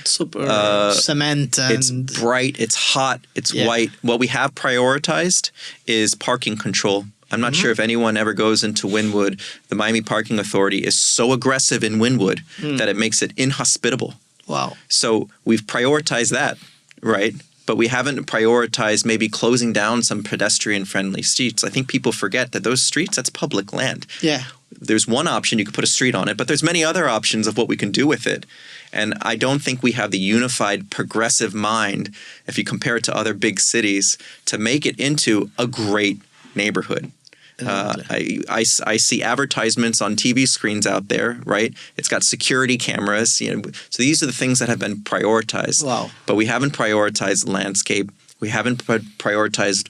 cement. And it's bright. It's hot. It's white. What we have prioritized is parking control I'm not sure if anyone ever goes into Wynwood. The Miami Parking Authority is so aggressive in Wynwood that it makes it inhospitable. Wow. So we've prioritized that, right? But we haven't prioritized maybe closing down some pedestrian-friendly streets. I think people forget that those streets, that's public land. Yeah. There's one option, you could put a street on it, but there's many other options of what we can do with it. And I don't think we have the unified progressive mind, if you compare it to other big cities, to make it into a great neighborhood. I see advertisements on TV screens out there, right? It's got security cameras, you know. So these are the things that have been prioritized. Wow. But we haven't prioritized landscape. We haven't prioritized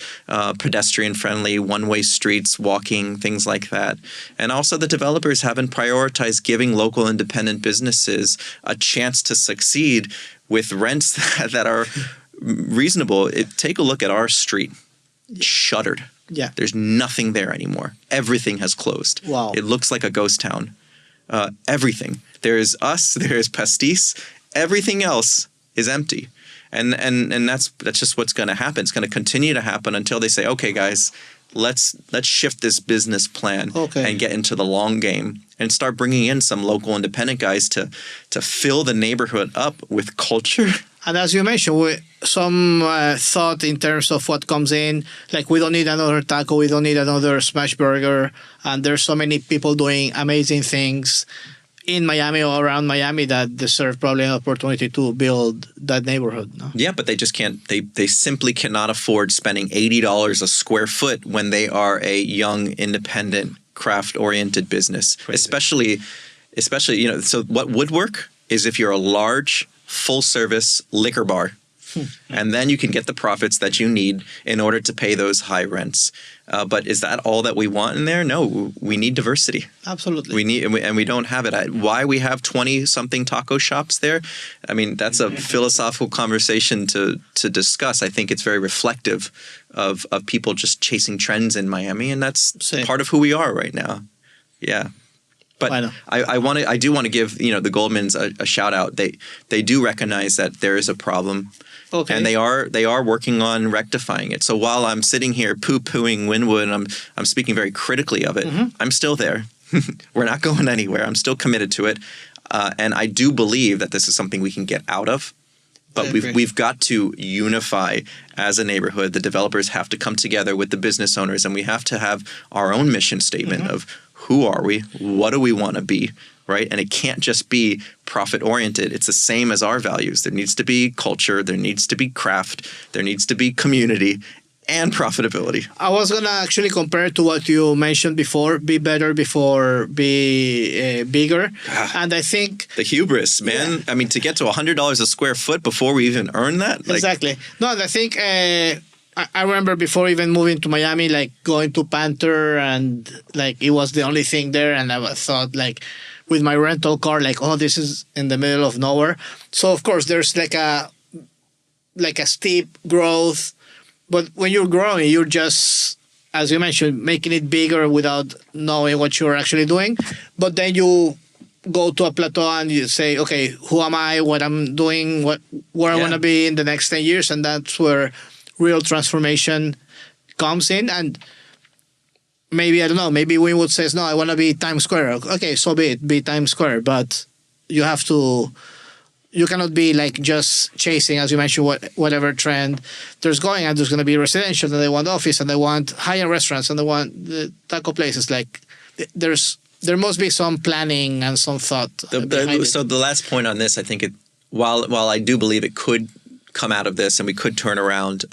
pedestrian-friendly one-way streets, walking, things like that. And also the developers haven't prioritized giving local independent businesses a chance to succeed with rents that are reasonable. Take a look at our street. It's shuttered. Yeah. There's nothing there anymore. Everything has closed. Wow. It looks like a ghost town. Everything. There's us, there's Pastis. Everything else is empty. And that's just what's going to happen. It's going to continue to happen until they say, okay, guys, let's shift this business plan and get into the long game and start bringing in some local independent guys to fill the neighborhood up with culture. And as you mentioned, some thought in terms of what comes in, like we don't need another taco, we don't need another smash burger, and there's so many people doing amazing things in Miami or around Miami that deserve probably an opportunity to build that neighborhood. No? Yeah, but they just can't. They simply cannot afford spending $80 a square foot when they are a young, independent, craft-oriented business. Especially, you know. So what would work is if you're a large, full-service liquor bar, and then you can get the profits that you need in order to pay those high rents. But is that all that we want in there? No, we need diversity. Absolutely. We don't have it. Why we have 20-something taco shops there? I mean, that's a philosophical conversation to discuss. I think it's very reflective of people just chasing trends in Miami, and that's part of who we are right now. Yeah. But I do want to give the Goldmans a shout out. They do recognize that there is a problem, and they are working on rectifying it. So while I'm sitting here poo-pooing Wynwood, and I'm speaking very critically of it, I'm still there. We're not going anywhere. I'm still committed to it, and I do believe that this is something we can get out of. But we've got to unify as a neighborhood. The developers have to come together with the business owners, and we have to have our own mission statement of who are we? What do we want to be? Right? And it can't just be profit-oriented. It's the same as our values. There needs to be culture. There needs to be craft. There needs to be community and profitability. I was going to actually compare it to what you mentioned before, be better before be bigger. And I think... The hubris, man. Yeah. I mean, to get to $100 a square foot before we even earn that? Exactly. No, I think... I remember before even moving to Miami, like going to Panther, and like it was the only thing there, and I thought like with my rental car, like, oh, this is in the middle of nowhere. So of course there's like a steep growth, but when you're growing, you're just, as you mentioned, making it bigger without knowing what you're actually doing. But then you go to a plateau and you say, okay, who am I? What I'm doing? Where I want to be in the next 10 years, and that's where real transformation comes in. And maybe, I don't know, maybe Wynwood says, no, I want to be Times Square. Okay, so be it, be Times Square. But you cannot be like just chasing, as you mentioned, whatever trend there's going, and there's going to be residential, and they want office, and they want high-end restaurants, and they want the taco places. Like there must be some planning and some thought behind it. So the last point on this, I think while I do believe it could come out of this and we could turn around,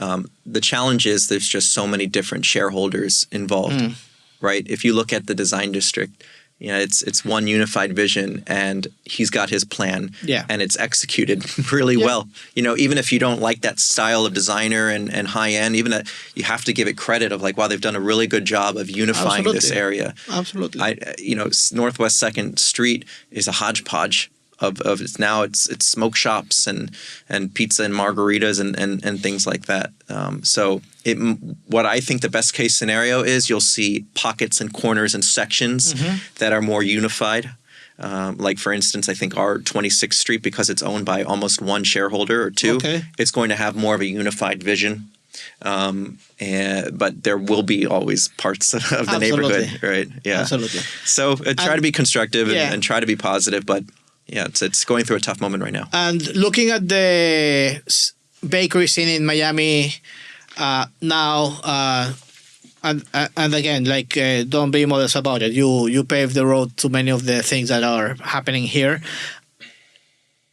the challenge is there's just so many different shareholders involved, right? If you look at the design district, it's one unified vision, and he's got his plan, and it's executed really well. Even if you don't like that style of designer and high end, even that, you have to give it credit of like, wow, they've done a really good job of unifying this area. Absolutely. Northwest 2nd Street is a hodgepodge of it's smoke shops and pizza and margaritas and things like that. So what I think the best case scenario is, you'll see pockets and corners and sections that are more unified. Like for instance, I think our 26th Street, because it's owned by almost one shareholder or two, it's going to have more of a unified vision. But there will be always parts of the Absolutely. neighborhood, right? Yeah, Absolutely. So try to be constructive Yeah. and try to be positive, but yeah, it's going through a tough moment right now. And looking at the bakery scene in Miami now, and again, like don't be modest about it. You paved the road to many of the things that are happening here.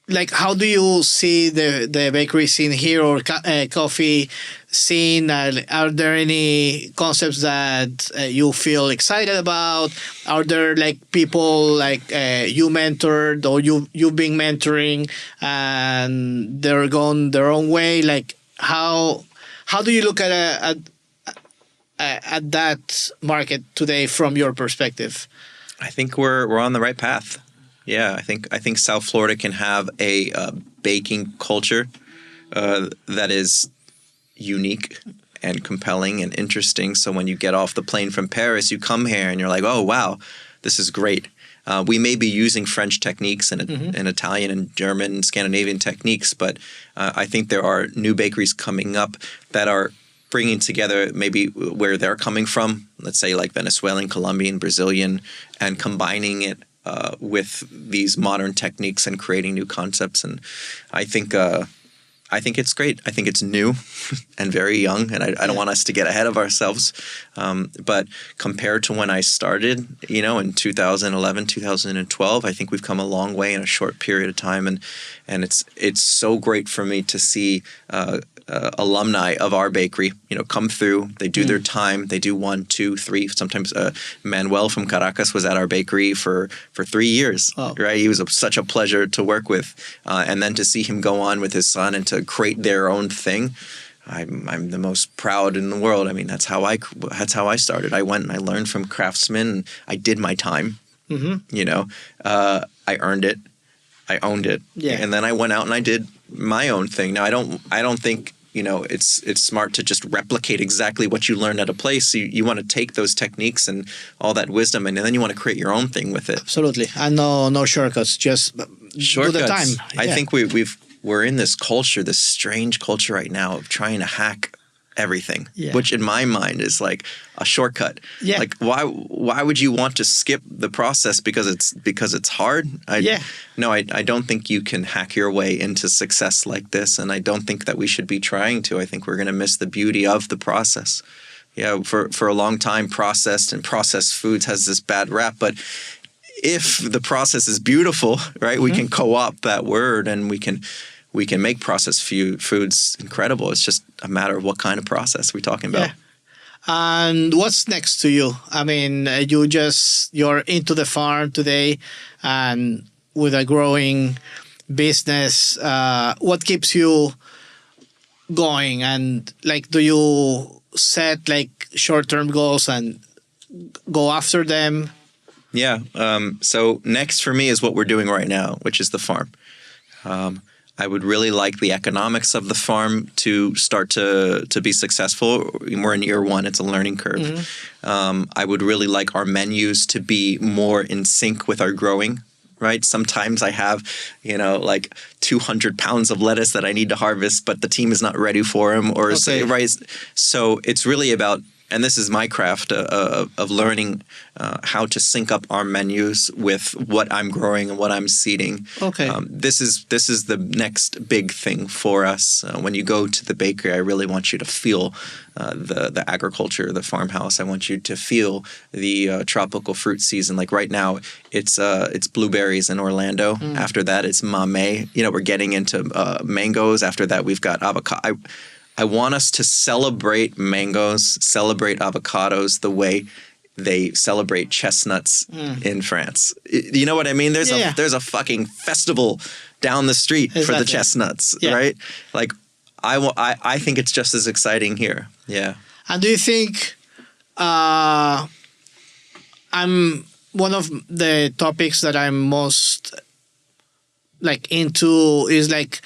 Like, how do you see the bakery scene here or coffee scene? Are there any concepts that you feel excited about? Are there like people like you mentored or you've been mentoring and they're going their own way? Like, how do you look at that market today from your perspective? I think we're on the right path. Yeah, I think South Florida can have a baking culture that is unique and compelling and interesting. So when you get off the plane from Paris, you come here and you're like, oh, wow, this is great. We may be using French techniques and Italian and German and Scandinavian techniques, but I think there are new bakeries coming up that are bringing together maybe where they're coming from, let's say like Venezuelan, Colombian, Brazilian, and combining it with these modern techniques and creating new concepts. And I think it's great. I think it's new and very young, and I don't want us to get ahead of ourselves. But compared to when I started, in 2011, 2012, I think we've come a long way in a short period of time. And it's so great for me to see alumni of our bakery, come through. They do their time. They do 1, 2, 3. Sometimes Manuel from Caracas was at our bakery for 3 years. Oh. Right? He was such a pleasure to work with, and then to see him go on with his son and to create their own thing. I'm the most proud in the world. I mean, that's how I started. I went and I learned from craftsmen. And I did my time. Mm-hmm. I earned it. I owned it. Yeah. And then I went out and I did my own thing. Now I don't think it's smart to just replicate exactly what you learned at a place. You want to take those techniques and all that wisdom, and then you want to create your own thing with it. Absolutely, and no shortcuts. Just shortcuts. Do the time. I think we're in this culture, this strange culture right now of trying to hack everything, which in my mind is like a shortcut. Yeah. Like why would you want to skip the process because it's hard? No, I don't think you can hack your way into success like this, and I don't think that we should be trying to. I think we're going to miss the beauty of the process. Yeah, for a long time, processed foods has this bad rap, but if the process is beautiful, right, we can co-opt that word and we can make processed foods incredible. It's just a matter of what kind of process we're talking about. Yeah. And what's next to you? I mean, you're into the farm today, and with a growing business, what keeps you going? And like, do you set like short-term goals and go after them? Yeah. So next for me is what we're doing right now, which is the farm. I would really like the economics of the farm to start to be successful. We're in year 1. It's a learning curve. Mm-hmm. I would really like our menus to be more in sync with our growing, right? Sometimes I have, like 200 pounds of lettuce that I need to harvest, but the team is not ready for them. Right? So it's really about, and this is my craft of learning how to sync up our menus with what I'm growing and what I'm seeding. Okay. This is the next big thing for us. When you go to the bakery, I really want you to feel the agriculture, the farmhouse. I want you to feel the tropical fruit season. Like right now, it's blueberries in Orlando. After that, it's mamey. We're getting into mangoes. After that, we've got avocado. I want us to celebrate mangoes, celebrate avocados the way they celebrate chestnuts in France. You know what I mean? There's a fucking festival down the street for the chestnuts, right? Like, I think it's just as exciting here. Yeah. And do you think one of the topics that I'm most like into is like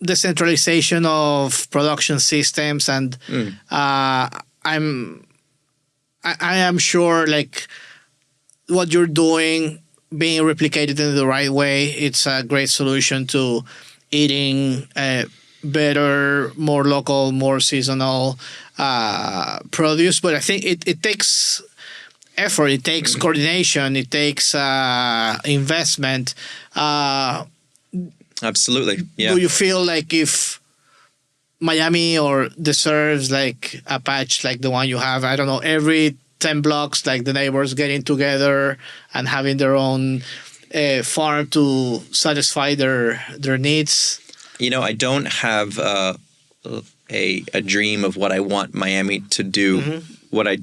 decentralization of production systems, and I am sure like what you're doing being replicated in the right way, it's a great solution to eating better, more local, more seasonal produce. But I think it takes effort, it takes coordination, it takes investment. Absolutely. Yeah. Do you feel like if Miami or deserves like a patch like the one you have, I don't know, every 10 blocks, like the neighbors getting together and having their own farm to satisfy their needs? You know, I don't have a dream of what I want Miami to do. Mm-hmm. What I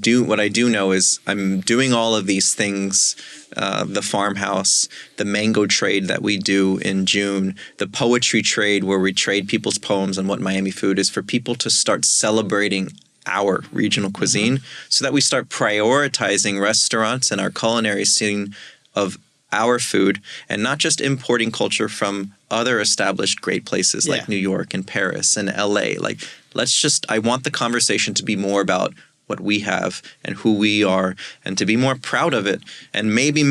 do know is I'm doing all of these things, the farmhouse, the mango trade that we do in June, the poetry trade where we trade people's poems on what Miami food is, for people to start celebrating our regional cuisine, so that we start prioritizing restaurants and our culinary scene of our food, and not just importing culture from other established great places like New York and Paris and LA. Like, I want the conversation to be more about what we have and who we are, and to be more proud of it. And maybe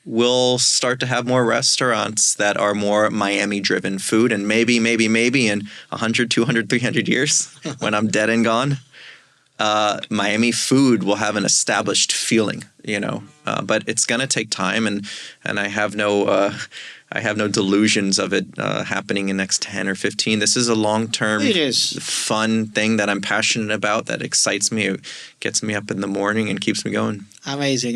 we'll start to have more restaurants that are more Miami-driven food. And maybe in 100, 200, 300 years, when I'm dead and gone, Miami food will have an established feeling, you know. But it's going to take time, and I have no delusions of it happening in the next 10 or 15. This is a long-term, fun thing that I'm passionate about, that excites me. It gets me up in the morning and keeps me going. Amazing.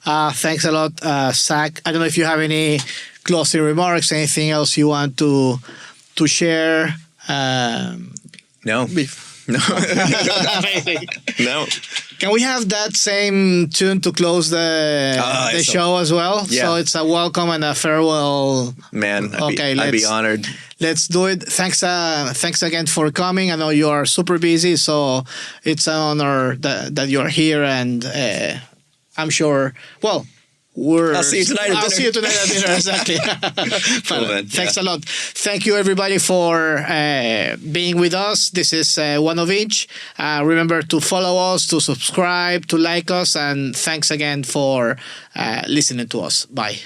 Thanks a lot, Zak. I don't know if you have any closing remarks, anything else you want to share? No. No. No. Can we have that same tune to close the show as well? Yeah. So it's a welcome and a farewell. Man, I'd be honored. Let's do it. Thanks again for coming. I know you are super busy, so it's an honor that you're here, and I'm sure, well, I'll see you tonight at dinner. I'll see you tonight at dinner, exactly. Cool, thanks a lot. Thank you, everybody, for being with us. This is One of Each. Remember to follow us, to subscribe, to like us, and thanks again for listening to us. Bye.